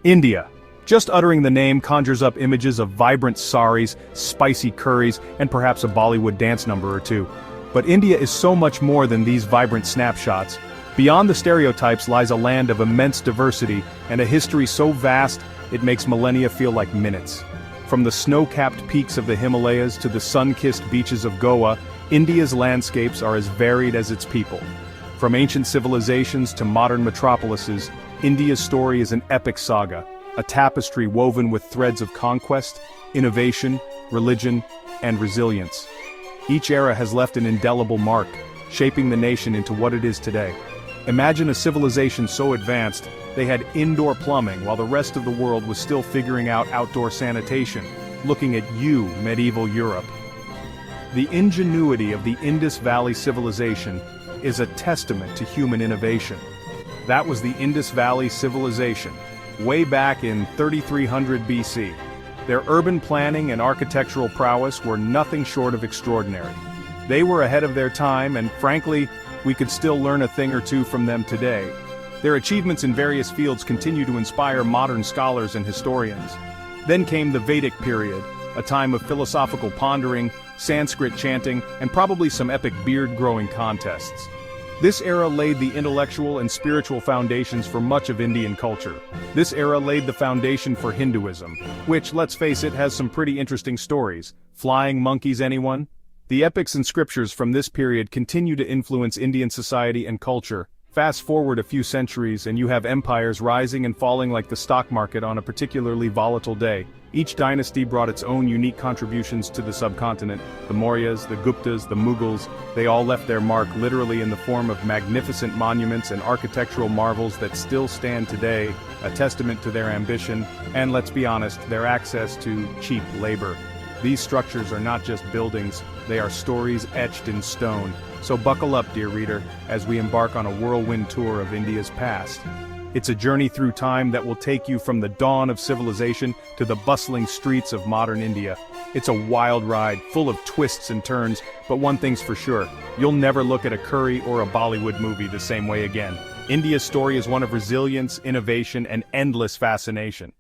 India. Just uttering the name conjures up images of vibrant saris, spicy curries, and perhaps a Bollywood dance number or two. But India is so much more than these vibrant snapshots. Beyond the stereotypes lies a land of immense diversity and a history so vast it makes millennia feel like minutes. From the snow-capped peaks of the Himalayas to the sun-kissed beaches of Goa, India's landscapes are as varied as its people. From ancient civilizations to modern metropolises, India's story is an epic saga, a tapestry woven with threads of conquest, innovation, religion, and resilience. Each era has left an indelible mark, shaping the nation into what it is today. Imagine a civilization so advanced, they had indoor plumbing while the rest of the world was still figuring out outdoor sanitation. Looking at you, medieval Europe. The ingenuity of the Indus Valley Civilization is a testament to human innovation. That was the Indus Valley Civilization, way back in 3300 BC. Their urban planning and architectural prowess were nothing short of extraordinary. They were ahead of their time, and frankly, we could still learn a thing or two from them today. Their achievements in various fields continue to inspire modern scholars and historians. Then came the Vedic period, a time of philosophical pondering, Sanskrit chanting, and probably some epic beard-growing contests. This era laid the intellectual and spiritual foundations for much of Indian culture. This era laid the foundation for Hinduism, which, let's face it, has some pretty interesting stories. Flying monkeys, anyone? The epics and scriptures from this period continue to influence Indian society and culture. Fast forward a few centuries and you have empires rising and falling like the stock market on a particularly volatile day. Each dynasty brought its own unique contributions to the subcontinent. The Mauryas, the Guptas, the Mughals, they all left their mark literally in the form of magnificent monuments and architectural marvels that still stand today, a testament to their ambition, and let's be honest, their access to cheap labor. These structures are not just buildings, they are stories etched in stone. So buckle up, dear reader, as we embark on a whirlwind tour of India's past. It's a journey through time that will take you from the dawn of civilization to the bustling streets of modern India. It's a wild ride, full of twists and turns, but one thing's for sure, you'll never look at a curry or a Bollywood movie the same way again. India's story is one of resilience, innovation, and endless fascination.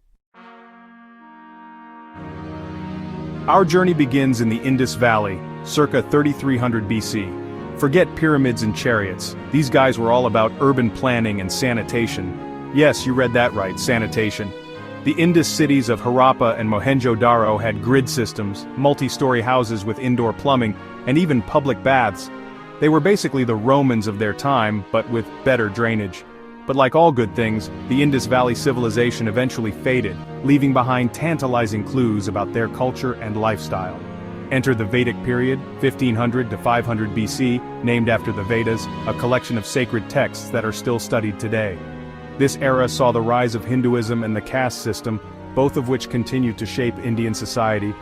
Our journey begins in the Indus Valley, circa 3300 BC. Forget pyramids and chariots, these guys were all about urban planning and sanitation. Yes, you read that right, sanitation. The Indus cities of Harappa and Mohenjo-Daro had grid systems, multi-story houses with indoor plumbing, and even public baths. They were basically the Romans of their time, but with better drainage. But like all good things, the Indus Valley Civilization eventually faded, leaving behind tantalizing clues about their culture and lifestyle. Enter the Vedic period, 1500 to 500 BC, named after the Vedas, a collection of sacred texts that are still studied today. This era saw the rise of Hinduism and the caste system, both of which continue to shape Indian society.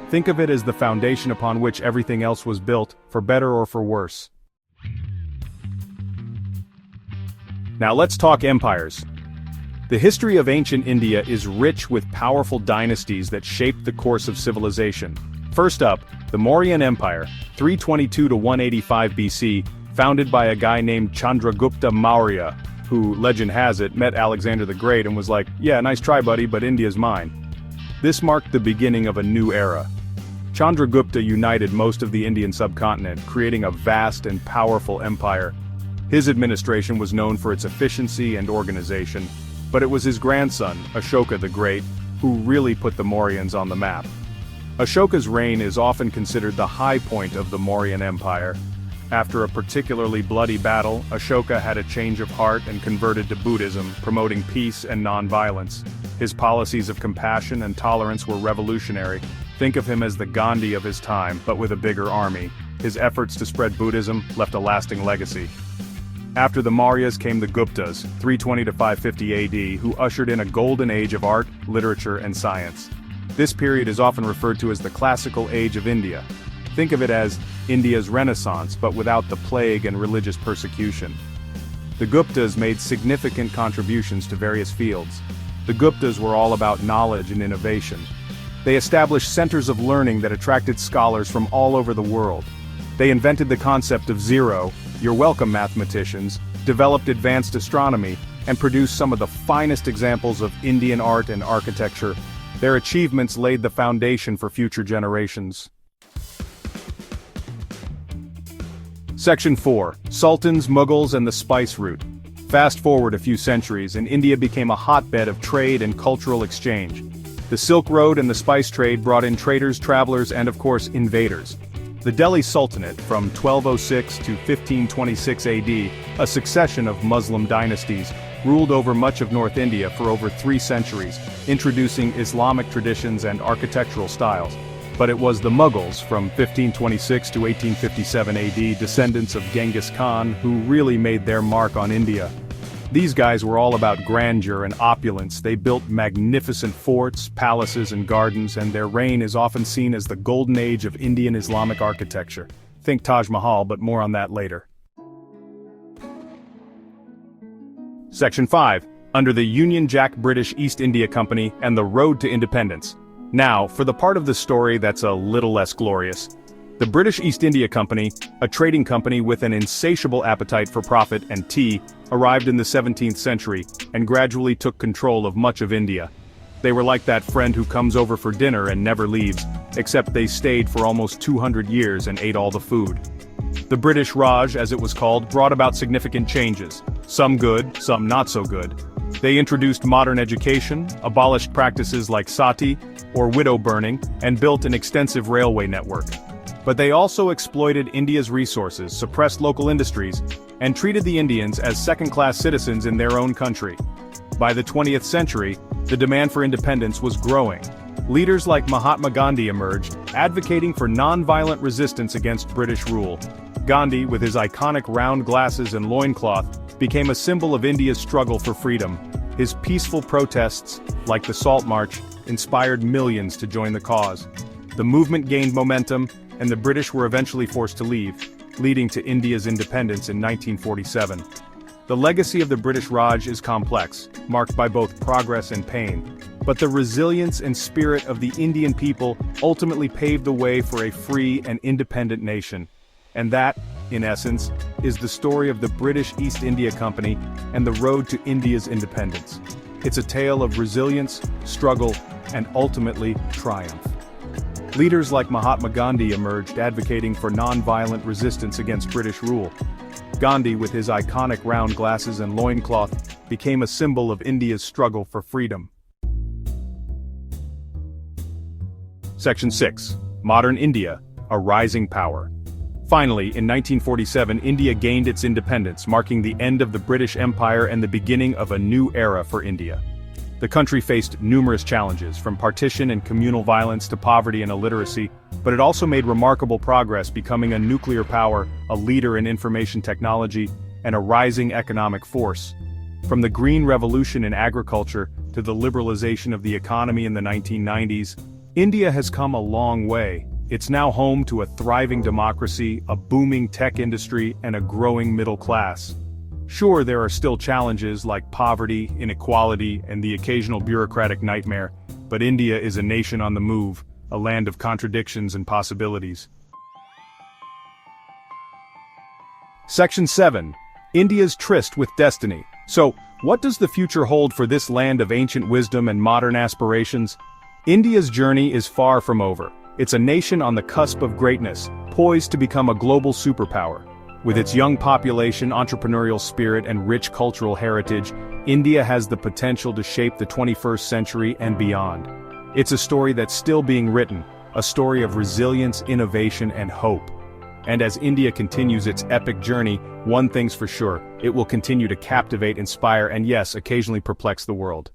Think of it as the foundation upon which everything else was built, for better or for worse. Now let's talk empires. The history of ancient India is rich with powerful dynasties that shaped the course of civilization. First up, the Mauryan Empire, 322 to 185 BC, founded by a guy named Chandragupta Maurya, who, legend has it, met Alexander the Great and was like, yeah, nice try buddy, but India's mine. This marked the beginning of a new era. Chandragupta united most of the Indian subcontinent, creating a vast and powerful empire. His administration was known for its efficiency and organization, but it was his grandson, Ashoka the Great, who really put the Mauryans on the map. Ashoka's reign is often considered the high point of the Mauryan Empire. After a particularly bloody battle, Ashoka had a change of heart and converted to Buddhism, promoting peace and non-violence. His policies of compassion and tolerance were revolutionary. Think of him as the Gandhi of his time, but with a bigger army. His efforts to spread Buddhism left a lasting legacy. After the Mauryas came the Guptas, 320 to 550 AD, who ushered in a golden age of art, literature, and science. This period is often referred to as the classical age of India. Think of it as India's Renaissance, but without the plague and religious persecution. The Guptas made significant contributions to various fields. The Guptas were all about knowledge and innovation. They established centers of learning that attracted scholars from all over the world. They invented the concept of zero, you're welcome mathematicians, developed advanced astronomy, and produced some of the finest examples of Indian art and architecture. Their achievements laid the foundation for future generations. Section 4. Sultans, Mughals, and the spice route. Fast forward a few centuries, and India became a hotbed of trade and cultural exchange. The Silk Road and the spice trade brought in traders, travelers, and of course, invaders. The Delhi Sultanate, from 1206 to 1526 AD, a succession of Muslim dynasties, ruled over much of North India for over 3 centuries, introducing Islamic traditions and architectural styles. But it was the Mughals, from 1526 to 1857 AD, descendants of Genghis Khan, who really made their mark on India. These guys were all about grandeur and opulence. They built magnificent forts, palaces, and gardens, and their reign is often seen as the golden age of Indian Islamic architecture. Think Taj Mahal, but more on that later. Section 5. Under the Union Jack British East India Company and the Road to Independence. Now, for the part of the story that's a little less glorious. The British East India Company, a trading company with an insatiable appetite for profit and tea, arrived in the 17th century and gradually took control of much of India. They were like that friend who comes over for dinner and never leaves, except they stayed for almost 200 years and ate all the food. The British Raj, as it was called, brought about significant changes. Some good, some not so good. They introduced modern education, abolished practices like sati, or widow burning, and built an extensive railway network. But they also exploited India's resources, suppressed local industries, and treated the Indians as second-class citizens in their own country. By the 20th century, the demand for independence was growing. Leaders like Mahatma Gandhi emerged, advocating for non-violent resistance against British rule. Gandhi, with his iconic round glasses and loincloth, became a symbol of India's struggle for freedom. His peaceful protests, like the Salt March, inspired millions to join the cause. The movement gained momentum, and the British were eventually forced to leave, leading to India's independence in 1947. The legacy of the British Raj is complex, marked by both progress and pain. But the resilience and spirit of the Indian people ultimately paved the way for a free and independent nation. And that, in essence, is the story of the British East India Company and the road to India's independence. It's a tale of resilience, struggle, and ultimately triumph. Leaders like Mahatma Gandhi emerged advocating for non-violent resistance against British rule. Gandhi, with his iconic round glasses and loincloth, became a symbol of India's struggle for freedom. Section 6. Modern India, a rising power. Finally, in 1947, India gained its independence, marking the end of the British Empire and the beginning of a new era for India. The country faced numerous challenges, from partition and communal violence to poverty and illiteracy, but it also made remarkable progress, becoming a nuclear power, a leader in information technology, and a rising economic force. From the Green Revolution in agriculture to the liberalization of the economy in the 1990s, India has come a long way. It's now home to a thriving democracy, a booming tech industry, and a growing middle class. Sure, there are still challenges like poverty, inequality, and the occasional bureaucratic nightmare, but India is a nation on the move, a land of contradictions and possibilities. Section 7. India's Tryst with Destiny. So, what does the future hold for this land of ancient wisdom and modern aspirations? India's journey is far from over. It's a nation on the cusp of greatness, poised to become a global superpower. With its young population, entrepreneurial spirit, and rich cultural heritage, India has the potential to shape the 21st century and beyond. It's a story that's still being written, a story of resilience, innovation, and hope. And as India continues its epic journey, one thing's for sure, it will continue to captivate, inspire, and yes, occasionally perplex the world.